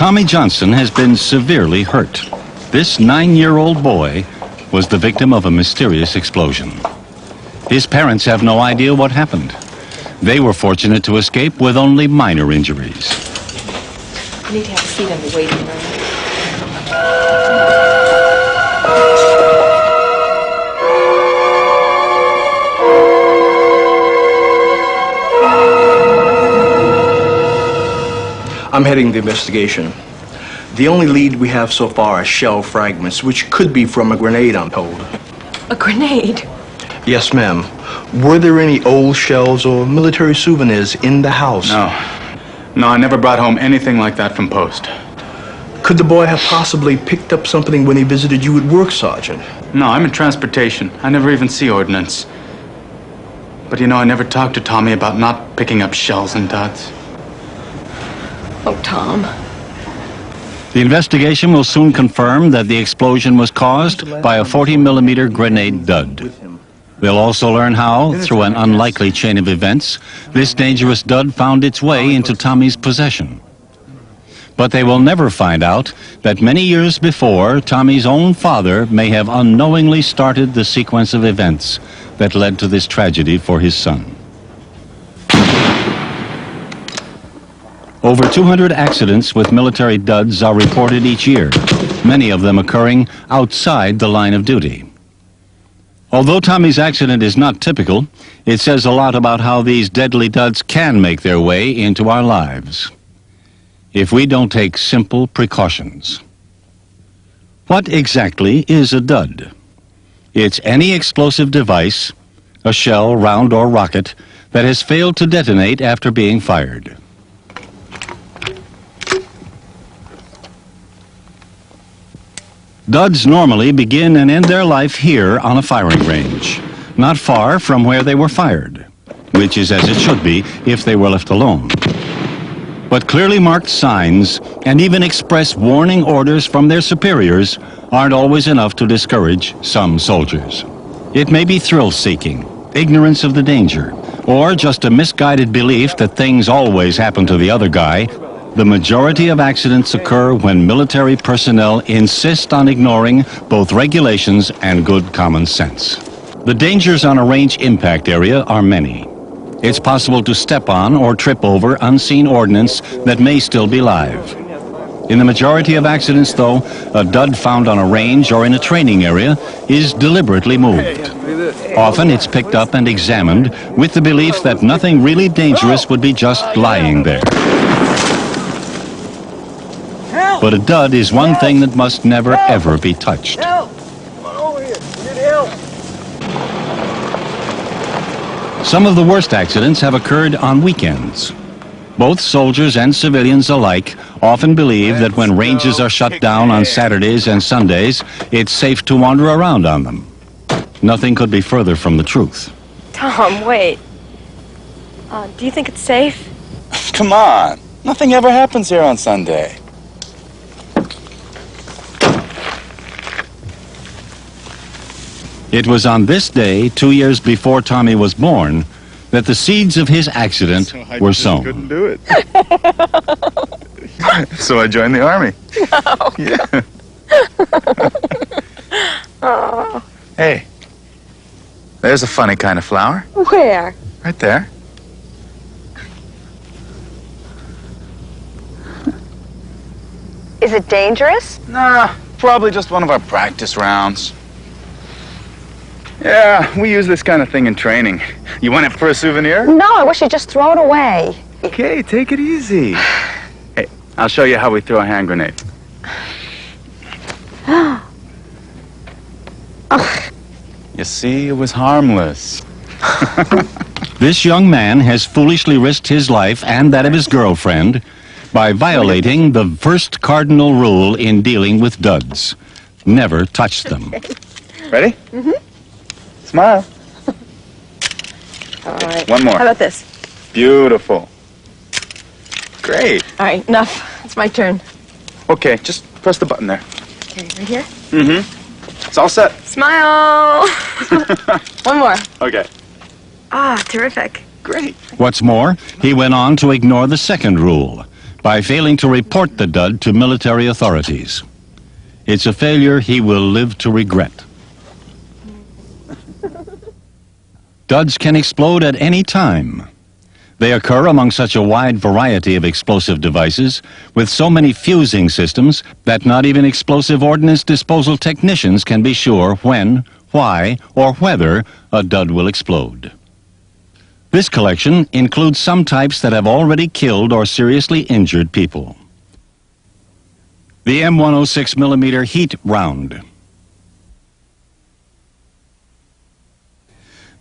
Tommy Johnson has been severely hurt. This 9-year-old boy was the victim of a mysterious explosion. His parents have no idea what happened. They were fortunate to escape with only minor injuries. I need to have a seat in the waiting room. I'm heading the investigation. The only lead we have so far are shell fragments, which could be from a grenade, I'm told. A grenade? Yes, ma'am. Were there any old shells or military souvenirs in the house? No, I never brought home anything like that from post. Could the boy have possibly picked up something when he visited you at work, Sergeant? No, I'm in transportation. I never even see ordnance. But you know, I never talked to Tommy about not picking up shells and duds. Oh, Tom. The investigation will soon confirm that the explosion was caused by a 40-millimeter grenade dud. We'll also learn how, through an unlikely chain of events, this dangerous dud found its way into Tommy's possession. But they will never find out that many years before, Tommy's own father may have unknowingly started the sequence of events that led to this tragedy for his son. Over 200 accidents with military duds are reported each year, many of them occurring outside the line of duty. Although Tommy's accident is not typical, it says a lot about how these deadly duds can make their way into our lives if we don't take simple precautions. What exactly is a dud? It's any explosive device, a shell, round, or rocket, that has failed to detonate after being fired. Duds normally begin and end their life here on a firing range, not far from where they were fired, which is as it should be if they were left alone. But clearly marked signs and even express warning orders from their superiors aren't always enough to discourage some soldiers. It may be thrill-seeking, ignorance of the danger, or just a misguided belief that things always happen to the other guy. The majority of accidents occur when military personnel insist on ignoring both regulations and good common sense. The dangers on a range impact area are many. It's possible to step on or trip over unseen ordnance that may still be live. In the majority of accidents, though, a dud found on a range or in a training area is deliberately moved. Often it's picked up and examined with the belief that nothing really dangerous would be just lying there. But a dud is one thing that must never, ever be touched. Help! Come on over here. We need help. Some of the worst accidents have occurred on weekends. Both soldiers and civilians alike often believe that when ranges are shut down on Saturdays and Sundays, it's safe to wander around on them. Nothing could be further from the truth. Tom, wait. Do you think it's safe? Come on. Nothing ever happens here on Sunday. It was on this day, 2 years before Tommy was born, that the seeds of his accident were sown. Couldn't do it. So I joined the army. No. Yeah. Oh. Hey, there's a funny kind of flower. Where? Right there. Is it dangerous? Nah, probably just one of our practice rounds. Yeah, we use this kind of thing in training. You want it for a souvenir? No, I wish you'd just throw it away. Okay, take it easy. Hey, I'll show you how we throw a hand grenade. You see, it was harmless. This young man has foolishly risked his life and that of his girlfriend by violating the first cardinal rule in dealing with duds. Never touch them. Ready? Mm-hmm. Smile. All right. One more. How about this? Beautiful. Great. All right, enough. It's my turn. Okay, just press the button there. Okay, right here. Mm-hmm. It's all set. Smile. One more. Okay. Ah, terrific. Great. What's more, he went on to ignore the second rule. by failing to report the dud to military authorities. It's a failure he will live to regret. Duds can explode at any time. They occur among such a wide variety of explosive devices, with so many fusing systems, that not even explosive ordnance disposal technicians can be sure when, why, or whether a dud will explode. This collection includes some types that have already killed or seriously injured people. The M106mm heat round.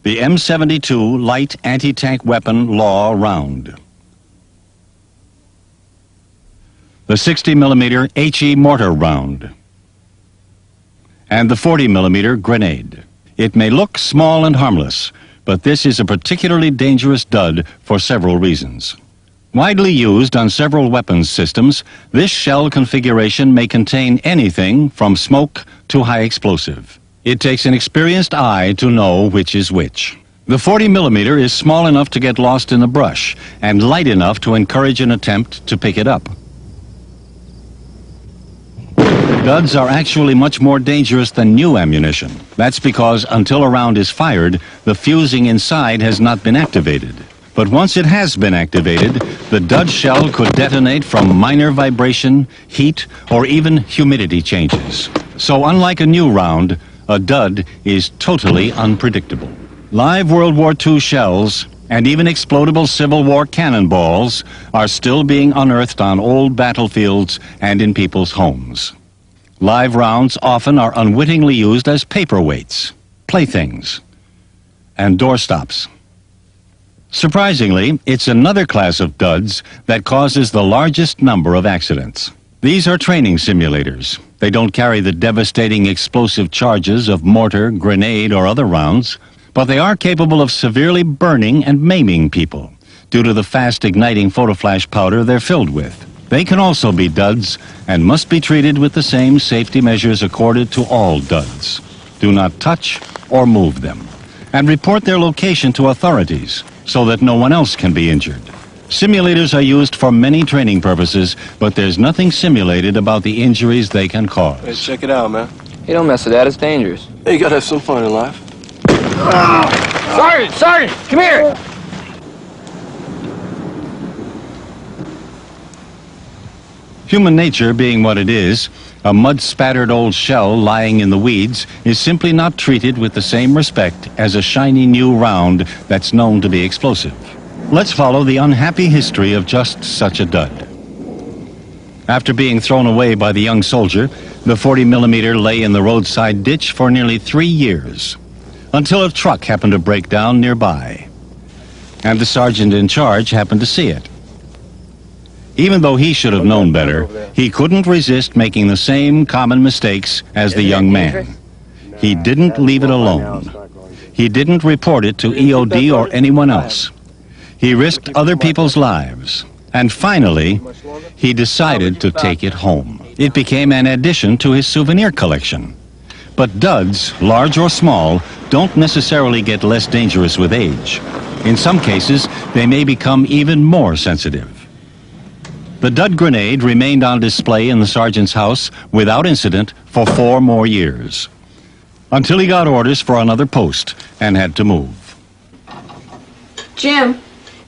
The M72 light anti-tank weapon law round. The 60mm HE mortar round. And the 40mm grenade. It may look small and harmless, but this is a particularly dangerous dud for several reasons. Widely used on several weapons systems, this shell configuration may contain anything from smoke to high explosive. It takes an experienced eye to know which is which. The 40mm is small enough to get lost in the brush and light enough to encourage an attempt to pick it up. Duds are actually much more dangerous than new ammunition. That's because until a round is fired, the fusing inside has not been activated. But once it has been activated, the dud shell could detonate from minor vibration, heat, or even humidity changes. So unlike a new round, a dud is totally unpredictable. Live World War II shells and even explodable Civil War cannonballs are still being unearthed on old battlefields and in people's homes. Live rounds often are unwittingly used as paperweights, playthings, and doorstops. Surprisingly, it's another class of duds that causes the largest number of accidents. These are training simulators. They don't carry the devastating explosive charges of mortar, grenade, or other rounds, but they are capable of severely burning and maiming people due to the fast igniting photoflash powder they're filled with. They can also be duds and must be treated with the same safety measures accorded to all duds. Do not touch or move them, and report their location to authorities so that no one else can be injured. Simulators are used for many training purposes, but there's nothing simulated about the injuries they can cause. Hey, check it out, man. Hey, don't mess with that. It's dangerous. Hey, you gotta have some fun in life. Sergeant, come here. Human nature being what it is, a mud-spattered old shell lying in the weeds is simply not treated with the same respect as a shiny new round that's known to be explosive. Let's follow the unhappy history of just such a dud. After being thrown away by the young soldier, the 40mm lay in the roadside ditch for nearly 3 years, until a truck happened to break down nearby, and the sergeant in charge happened to see it. Even though he should have known better, he couldn't resist making the same common mistakes as the young man. He didn't leave it alone. He didn't report it to EOD or anyone else. He risked other people's lives. And finally, he decided to take it home. It became an addition to his souvenir collection. But duds, large or small, don't necessarily get less dangerous with age. In some cases, they may become even more sensitive. The dud grenade remained on display in the sergeant's house without incident for 4 more years, until he got orders for another post and had to move. Jim,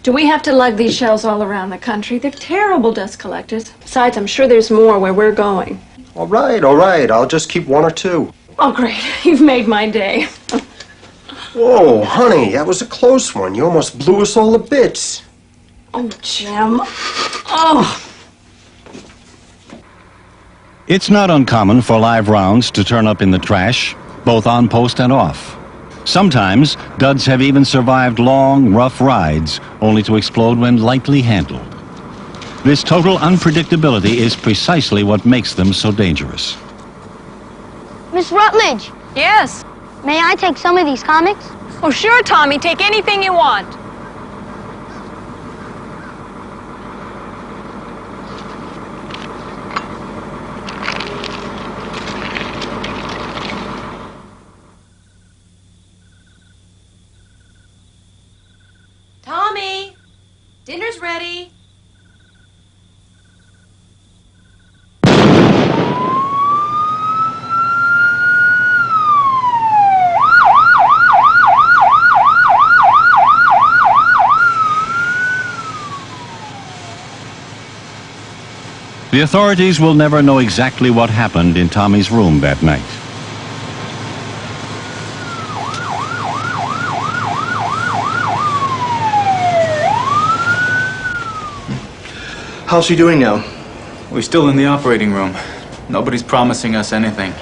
do we have to lug these shells all around the country? They're terrible dust collectors. Besides, I'm sure there's more where we're going. All right. I'll just keep 1 or 2. Oh, great. You've made my day. Whoa, honey, that was a close one. You almost blew us all to bits. Oh, Jim. Oh. It's not uncommon for live rounds to turn up in the trash, both on post and off. Sometimes, duds have even survived long, rough rides, only to explode when lightly handled. This total unpredictability is precisely what makes them so dangerous. Miss Rutledge, Yes. may I take some of these comics? Oh, sure, Tommy. Take anything you want. Tommy, dinner's ready. The authorities will never know exactly what happened in Tommy's room that night. How's he doing now? We're still in the operating room. Nobody's promising us anything.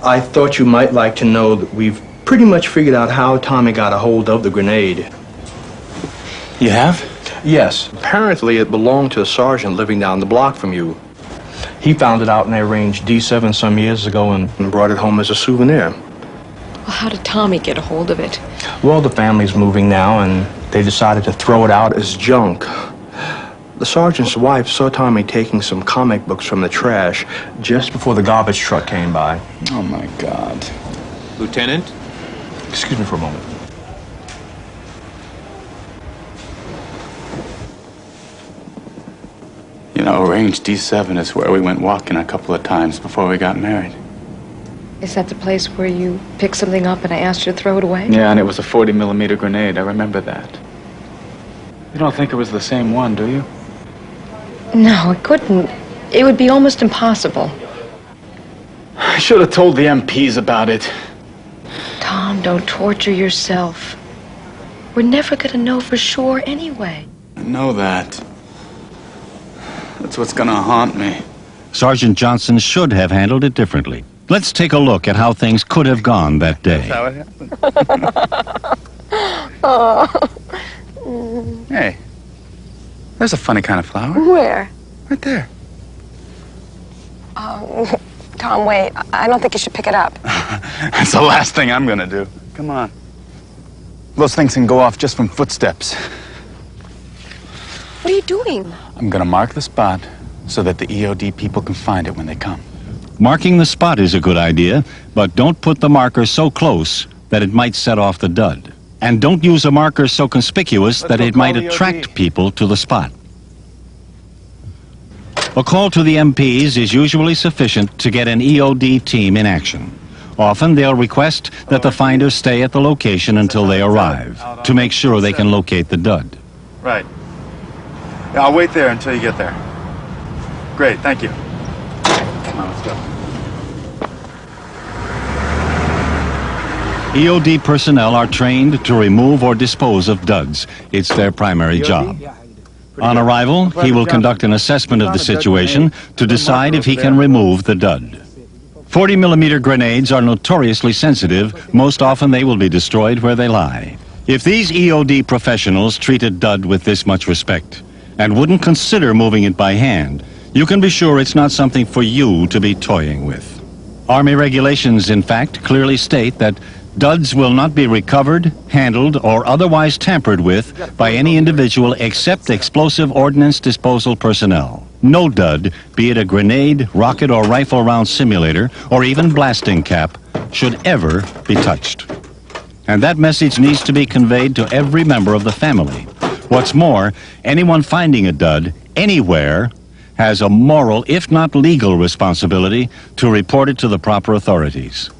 I thought you might like to know that we've pretty much figured out how Tommy got a hold of the grenade. You have? Yes. Apparently it belonged to a sergeant living down the block from you. He found it out in their range D7 some years ago and brought it home as a souvenir. Well, how did Tommy get a hold of it? Well, the family's moving now and they decided to throw it out as junk. The sergeant's wife saw Tommy taking some comic books from the trash just before the garbage truck came by. Oh, my God. Lieutenant? Excuse me for a moment. You know, range D7 is where we went walking a couple of times before we got married. Is that the place where you picked something up and I asked you to throw it away? Yeah, and it was a 40-millimeter grenade. I remember that. You don't think it was the same one, do you? No, it couldn't. It would be almost impossible. I should have told the MPs about it. Tom, don't torture yourself. We're never gonna know for sure anyway. I know that. That's what's gonna haunt me. Sergeant Johnson should have handled it differently. Let's take a look at how things could have gone that day. That's how it happened. Oh. Hey, there's a funny kind of flower. Where? Right there. Tom, wait. I don't think you should pick it up. That's the last thing I'm gonna do. Come on. Those things can go off just from footsteps. What are you doing? I'm gonna mark the spot so that the EOD people can find it when they come. Marking the spot is a good idea, but don't put the marker so close that it might set off the dud. And don't use a marker so conspicuous that it might attract people to the spot. A call to the MPs is usually sufficient to get an EOD team in action. Often they'll request that the finders stay at the location until they arrive to make sure they can locate the dud. Right. Yeah, I'll wait there until you get there. Great, thank you. Come on, let's go. EOD personnel are trained to remove or dispose of duds. It's their primary job. On arrival, he will conduct an assessment of the situation to decide if he can remove the dud. 40-millimeter grenades are notoriously sensitive. Most often they will be destroyed where they lie. If these EOD professionals treat a dud with this much respect and wouldn't consider moving it by hand, you can be sure it's not something for you to be toying with. Army regulations, in fact, clearly state that duds will not be recovered, handled, or otherwise tampered with by any individual except explosive ordnance disposal personnel. No dud, be it a grenade, rocket, or rifle round simulator, or even blasting cap, should ever be touched. And that message needs to be conveyed to every member of the family. What's more, anyone finding a dud anywhere has a moral, if not legal, responsibility to report it to the proper authorities,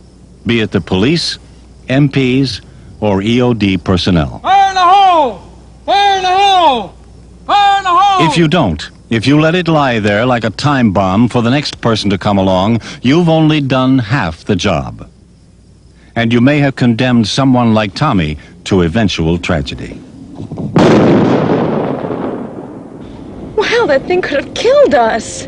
be it the police, MPs, or EOD personnel. Fire in the hole! Fire in the hole! Fire in the hole! If you don't, if you let it lie there like a time bomb for the next person to come along, you've only done half the job. And you may have condemned someone like Tommy to eventual tragedy. Wow, that thing could have killed us.